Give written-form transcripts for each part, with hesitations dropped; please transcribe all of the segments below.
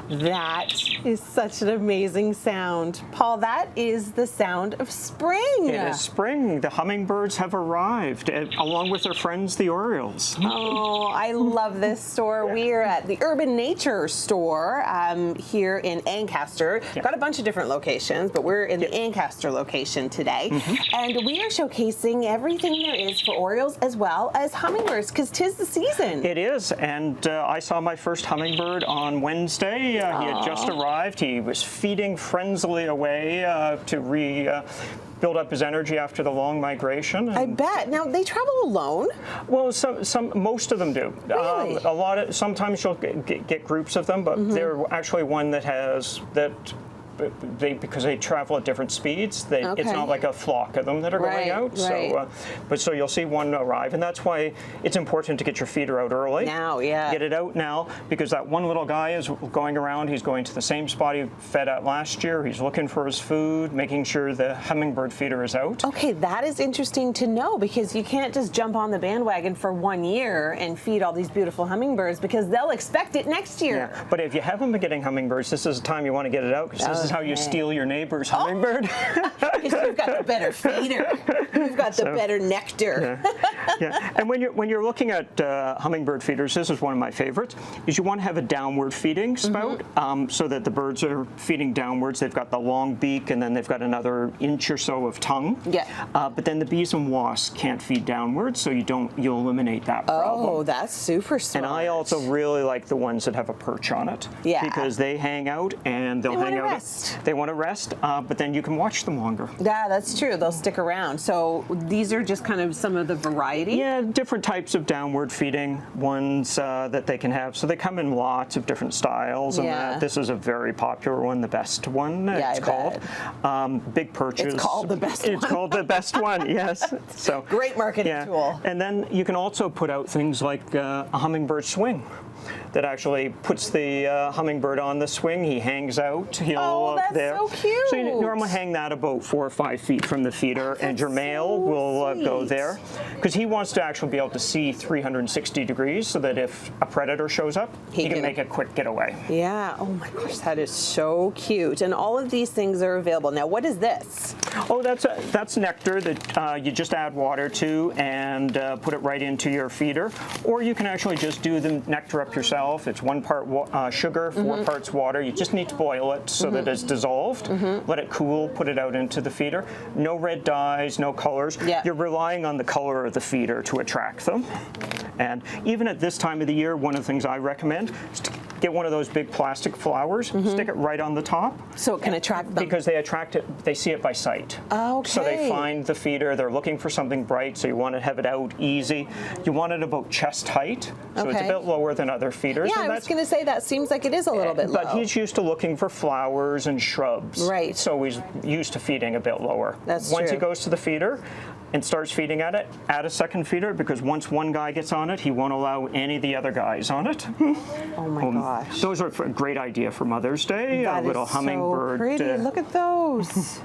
That is such an amazing sound. Paul, that is the sound of spring. It is spring. The hummingbirds have arrived, along with their friends, the orioles. Oh, I love this store. We are at the Urban Nature store here in Ancaster. Got a bunch of different locations, but we're in the Ancaster location today. And we are showcasing everything there is for orioles as well as hummingbirds, because 'tis the season. It is, and I saw my first hummingbird on Wednesday. He had just arrived. He was feeding frenziedly away to build up his energy after the long migration. I bet. Now, they travel alone? Well, most of them do. Really? Sometimes you'll get groups of them, but they're actually one that has because they travel at different speeds. It's not like a flock of them that are going out. Right. So you'll see one arrive, and that's why it's important to get your feeder out early. Now, yeah. Get it out now, because that one little guy is going around. He's going to the same spot he fed at last year. He's looking for his food, making sure the hummingbird feeder is out. Okay, that is interesting to know, because you can't just jump on the bandwagon for 1 year and feed all these beautiful hummingbirds, because they'll expect it next year. Yeah, but if you haven't been getting hummingbirds, this is the time you want to get it out, because this is how you steal your neighbor's hummingbird. Because you've got the better feeder. You've got the better nectar. Yeah. And when you're looking at hummingbird feeders, this is one of my favorites, is you want to have a downward feeding spout, so that the birds are feeding downwards. They've got the long beak, and then they've got another inch or so of tongue. Yeah. But then the bees and wasps can't feed downwards, so you'll eliminate that problem. Oh, that's super smart. And I also really like the ones that have a perch on it. Yeah. Because they hang out, and they'll hang out. They want to rest, but then you can watch them longer. Yeah, that's true. They'll stick around. So these are just kind of some of the variety? Yeah, different types of downward feeding ones that they can have. So they come in lots of different styles. And this is a very popular one, the best one, it's called. Big perches. It's called the best one. It's called the best one, yes. So great marketing tool. And then you can also put out things like a hummingbird swing that actually puts the hummingbird on the swing. He hangs out. He'll that's there. So cute. So you normally hang that about 4 or 5 feet from the feeder, and your male will go there, because he wants to actually be able to see 360 degrees, so that if a predator shows up, he can make a quick getaway. Yeah. Oh my gosh, that is so cute. And all of these things are available. Now, what is this? Oh, that's nectar that you just add water to and put it right into your feeder, or you can actually just do the nectar up yourself. It's 1 part sugar, 4 parts water. You just need to boil it so that it's dissolved. Let it cool, put it out into the feeder. No red dyes, no colors. Yeah. You're relying on the color of the feeder to attract them. And even at this time of the year, one of the things I recommend is to get one of those big plastic flowers, stick it right on the top. So it can attract them. Because they attract it, they see it by sight. Okay. So they find the feeder, they're looking for something bright, so you want to have it out easy. You want it about chest height, so it's a bit lower than other feeders. Yeah, I was going to say that seems like it is a little bit low. But he's used to looking for flowers and shrubs. Right. So he's used to feeding a bit lower. That's Once true. he goes to the feeder and starts feeding at it, add a second feeder, because once one guy gets on it, he won't allow any of the other guys on it. Oh my gosh. Those are a great idea for Mother's Day. That a little is hummingbird. So pretty. Look at those.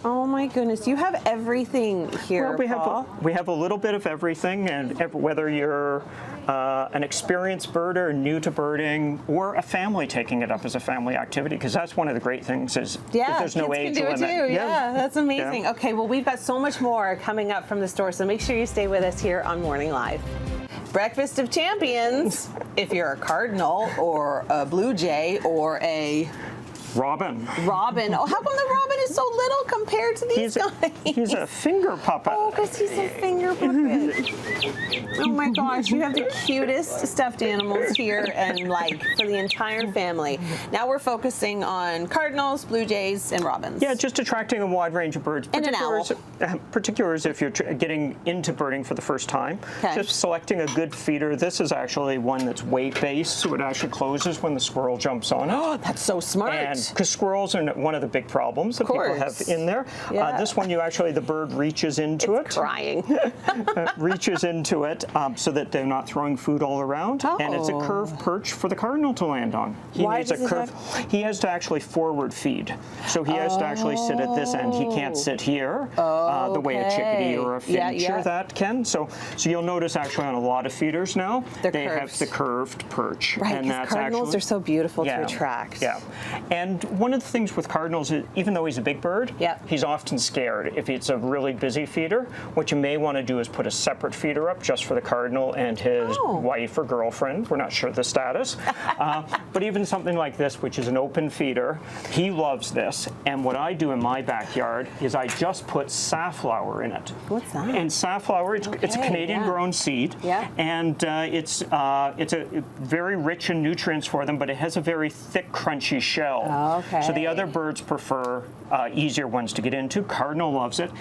Oh my goodness, you have everything here, Well, we have a little bit of everything, and whether you're an experienced birder, new to birding, or a family taking it up as a family activity, because that's one of the great things is that there's no age limit. Too. Yeah, that's amazing. Yeah. Okay, well, we've got so much more coming up from the store, so make sure you stay with us here on Morning Live. Breakfast of Champions, if you're a Cardinal or a Blue Jay or a Robin. Oh, how come the Robin is so little compared to these guys? He's a finger puppet. Oh, because he's a finger puppet. Oh my gosh, you have the cutest stuffed animals here, and like for the entire family. Now we're focusing on Cardinals, Blue Jays, and Robins. Yeah, just attracting a wide range of birds. And an owl. Particulars if you're getting into birding for the first time. Okay. Just selecting a good feeder. This is actually one that's weight-based, so it actually closes when the squirrel jumps on it. Oh, that's so smart. And Because squirrels are one of the big problems that people have in there. Yeah. This one, the bird reaches into it. Crying. Reaches into it so that they're not throwing food all around. And it's a curved perch for the cardinal to land on. He has to actually forward feed. So he has to actually sit at this end. He can't sit here the way a chickadee or a finch or that can. So you'll notice actually on a lot of feeders now, they have the curved perch. Right, and that's cardinals are so beautiful to attract. Yeah. And one of the things with cardinals is, even though he's a big bird, he's often scared. If it's a really busy feeder, what you may want to do is put a separate feeder up just for the cardinal and his wife or girlfriend. We're not sure the status. But even something like this, which is an open feeder, he loves this. And what I do in my backyard is I just put safflower in it. What's that? And safflower, it's a Canadian-grown seed. Yeah. And it's a very rich in nutrients for them, but it has a very thick, crunchy shell. So the other birds prefer easier ones to get into. Cardinal loves it.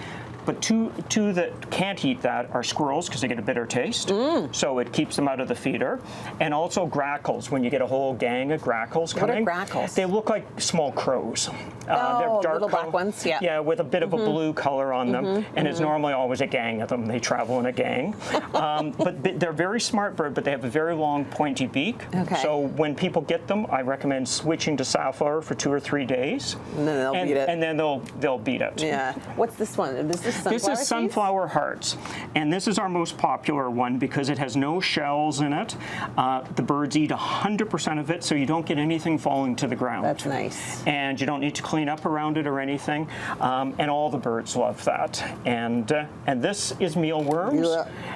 But two that can't eat that are squirrels, because they get a bitter taste. So it keeps them out of the feeder. And also grackles, when you get a whole gang of grackles coming. What are grackles? They look like small crows. They're dark little black ones, Yeah, with a bit of a blue color on them. And it's normally always a gang of them. They travel in a gang. But they're a very smart bird, but they have a very long pointy beak. So when people get them, I recommend switching to safflower for 2 or 3 days. And then they'll beat it. And then they'll beat it. Yeah. What's this one? This is sunflower hearts, and this is our most popular one because it has no shells in it. The birds eat 100% of it, so you don't get anything falling to the ground. That's nice. And you don't need to clean up around it or anything. And all the birds love that. And this is mealworms,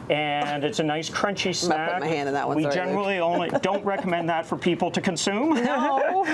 and it's a nice crunchy snack. I'm gonna put my hand in that one. We generally only don't recommend that for people to consume. No.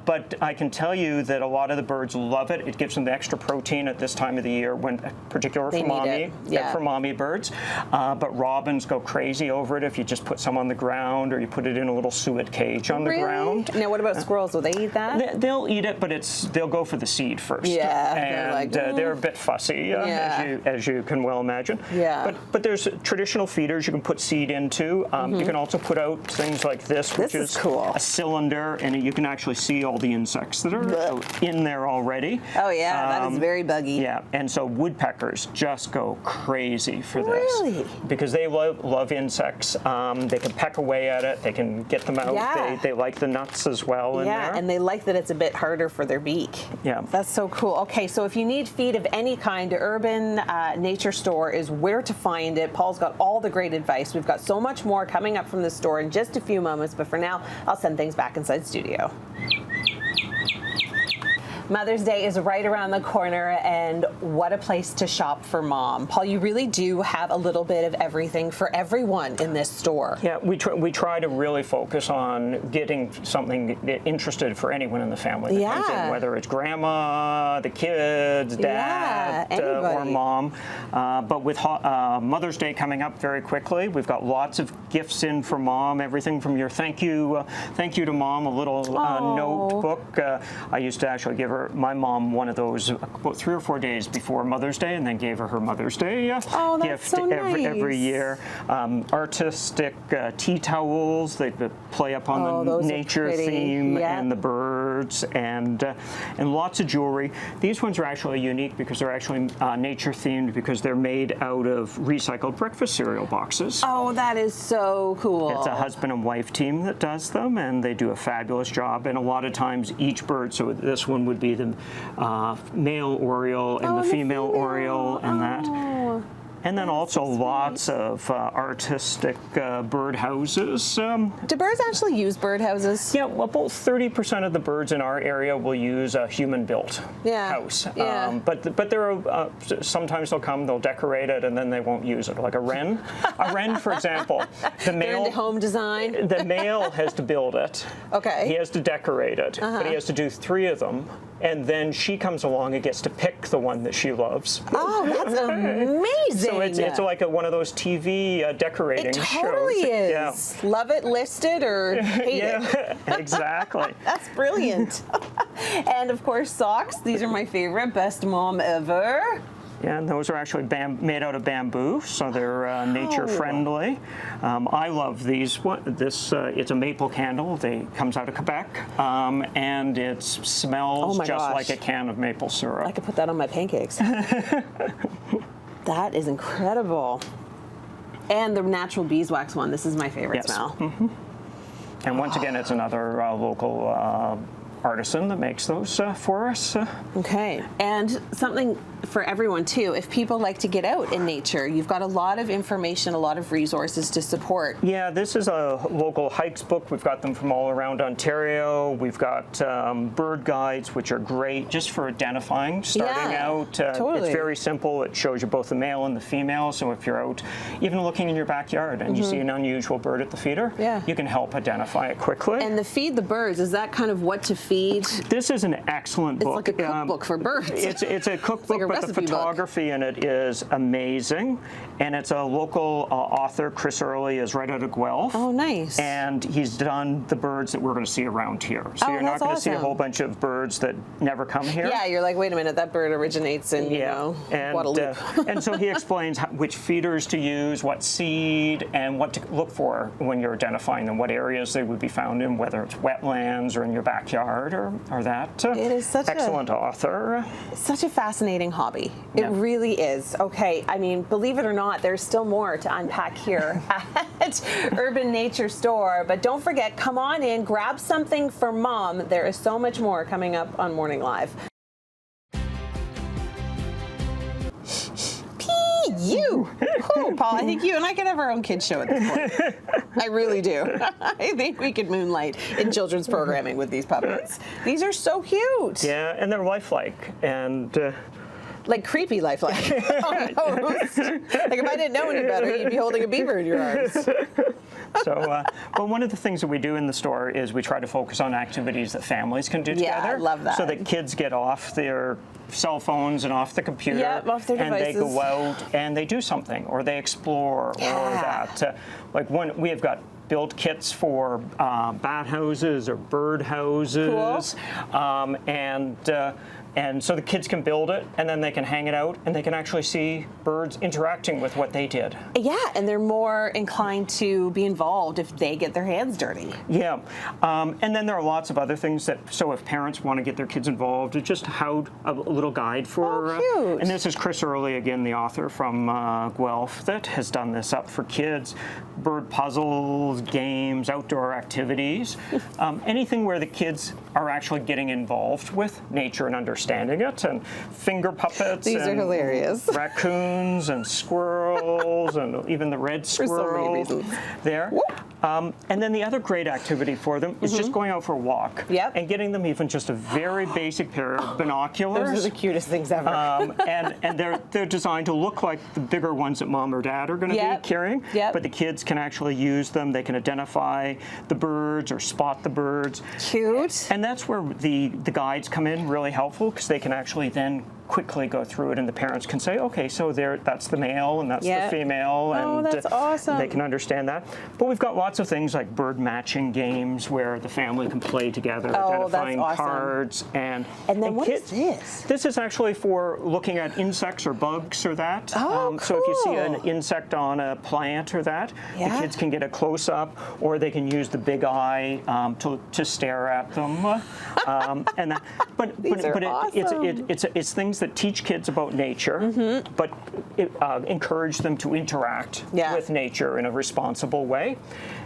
But I can tell you that a lot of the birds love it. It gives them the extra protein at this time of the year, when particular for mommy birds. But robins go crazy over it if you just put some on the ground or you put it in a little suet cage on the ground. Now, what about squirrels? Will they eat that? They'll eat it, but they'll go for the seed first. Yeah. And they're a bit fussy, as you can well imagine. Yeah. But there's traditional feeders you can put seed into. You can also put out things like this, which is cool. A cylinder, and you can actually see all the insects that are in there already. Oh yeah, that is very buggy. Yeah, and so woodpeckers just go crazy for this. Really? Because they love insects. They can peck away at it. They can get them out. Yeah. They like the nuts as well in there. Yeah, and they like that it's a bit harder for their beak. Yeah. That's so cool. Okay, so if you need feed of any kind, Urban Nature Store is where to find it. Paul's got all the great advice. We've got so much more coming up from the store in just a few moments, but for now, I'll send things back inside studio. Mother's Day is right around the corner, and what a place to shop for mom. Paul, you really do have a little bit of everything for everyone in this store. Yeah, we try to really focus on getting something interested for anyone in the family that comes in, whether it's grandma, the kids, dad, or mom. But with Mother's Day coming up very quickly, we've got lots of gifts in for mom. Everything from your thank you to mom, a little notebook. I used to actually give my mom one of those about 3 or 4 days before Mother's Day, and then gave her Mother's Day gift every year. Artistic tea towels. They play up on the nature theme and the birds, and lots of jewelry. These ones are actually unique because they're actually nature themed, because they're made out of recycled breakfast cereal boxes. Oh, that is so cool. It's a husband and wife team that does them, and they do a fabulous job. And a lot of times each bird, so this one would be the male oriole and the female oriole and that. And then also lots of artistic birdhouses. Do birds actually use birdhouses? Yeah, well, about 30% of the birds in our area will use a human-built house. But there are sometimes they'll decorate it, and then they won't use it. Like a wren. A wren, for example, the male home design. The male has to build it. Okay. He has to decorate it, but he has to do 3 of them. And then she comes along and gets to pick the one that she loves. Oh, that's amazing! So it's like one of those TV decorating shows. It totally is. Yeah. Love it, list it, or hate it. Exactly. That's brilliant. And of course, socks. These are my favorite. Best mom ever. Yeah, and those are actually made out of bamboo, so they're nature friendly. I love these. It's a maple candle. It comes out of Quebec, and it smells just like a can of maple syrup. I could put that on my pancakes. That is incredible. And the natural beeswax one. This is my favorite smell. Mm-hmm. And once again, it's another local artisan that makes those for us. Okay, and something for everyone too, if people like to get out in nature, you've got a lot of information, a lot of resources to support. Yeah, this is a local hikes book. We've got them from all around Ontario. We've got bird guides, which are great just for identifying, starting out. Totally. It's very simple. It shows you both the male and the female, so if you're out even looking in your backyard and you see an unusual bird at the feeder, you can help identify it quickly. And the Feed the Birds, is that kind of what to feed? This is an excellent book. It's like a cookbook for birds. It's a cookbook, like but the photography in it is amazing. And it's a local author, Chris Early, is right out of Guelph. Oh, nice. And he's done the birds that we're going to see around here. So you're not going to see a whole bunch of birds that never come here. Yeah, you're like, wait a minute, that bird originates in, Guadeloupe. And so he explains which feeders to use, what seed, and what to look for when you're identifying them, what areas they would be found in, whether it's wetlands or in your backyard or that. It is such excellent author. Such a fascinating hobby. It really is. Okay, I mean, believe it or not, there's still more to unpack here at Urban Nature Store. But don't forget, come on in, grab something for Mom. There is so much more coming up on Morning Live. You, Paul, I think you and I could have our own kids show at this point. I really do. I think we could moonlight in children's programming with these puppets. These are so cute. Yeah, and they're lifelike, and like creepy lifelike. Almost. Like if I didn't know any better, you'd be holding a beaver in your arms. So, but one of the things that we do in the store is we try to focus on activities that families can do together. Yeah, I love that. So that kids get off their cell phones and off the computer, off their devices. and they go out and they do something, or they explore, or that. Like we have got build kits for bat houses or bird houses, and so the kids can build it, and then they can hang it out, and they can actually see birds interacting with what they did. Yeah, and they're more inclined to be involved if they get their hands dirty. Yeah, and then there are lots of other things that, so if parents want to get their kids involved, it's just how a little guide for, cute. And this is Chris Early, again, the author from Guelph, that has done this up for kids. Bird puzzles, games, outdoor activities, anything where the kids are actually getting involved with nature and understanding it, and finger puppets. These are hilarious. Raccoons and squirrels and even the red squirrel. For so many reasons. There. And then the other great activity for them is just going out for a walk and getting them even just a very basic pair of binoculars. Those are the cutest things ever. And they're designed to look like the bigger ones that Mom or Dad are going to be carrying, but the kids can actually use them. They can identify the birds or spot the birds. Cute. And that's where the guides come in really helpful, because they can actually then quickly go through it, and the parents can say, okay, so that's the male and that's the female, and that's awesome. They can understand that. But we've got lots of things like bird matching games where the family can play together, identifying cards, and then what is this? This is actually for looking at insects or bugs or that. Cool. So if you see an insect on a plant or that, the kids can get a close up, or they can use the big eye to stare at them. And that, but awesome. it's things that teach kids about nature, but encourage them to interact with nature in a responsible way.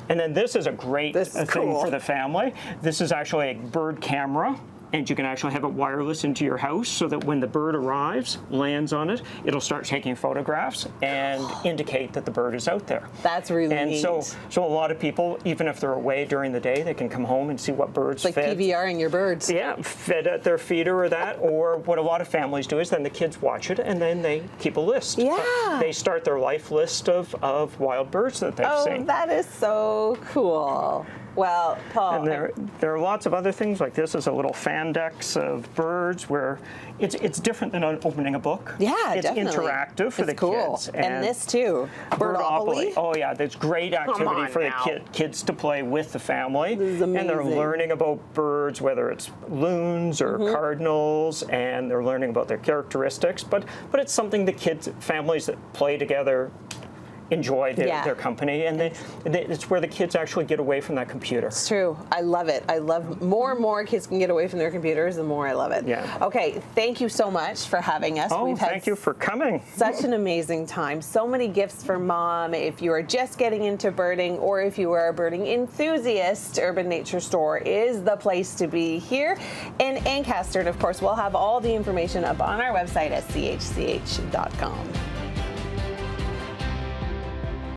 And then this is a great thing for the family. This is actually a bird camera. And you can actually have it wireless into your house, so that when the bird arrives, lands on it, it'll start taking photographs and indicate that the bird is out there. That's really neat. And so a lot of people, even if they're away during the day, they can come home and see what birds fed. It's like PVRing your birds. Yeah, fed at their feeder or that. Or what a lot of families do is then the kids watch it, and then they keep a list. Yeah. They start their life list of wild birds that they've seen. Oh, that is so cool. Well, Paul. And there are lots of other things, like this is a little fandex of birds where it's different than opening a book. Yeah, it's definitely. interactive for the cool. kids. And this too, Birdopoly. Oh yeah, there's great activity for the kids to play with the family. This is amazing. And they're learning about birds, whether it's loons or cardinals, and they're learning about their characteristics. But it's something the kids, families that play together, enjoy their company, and it's where the kids actually get away from that computer. It's true. I love it. I love more and more kids can get away from their computers, the more I love it. Yeah. Okay, thank you so much for having us. Oh, thank you for coming. Such an amazing time. So many gifts for mom. If you are just getting into birding or if you are a birding enthusiast, Urban Nature Store is the place to be here in Ancaster. And of course, we'll have all the information up on our website at chch.com.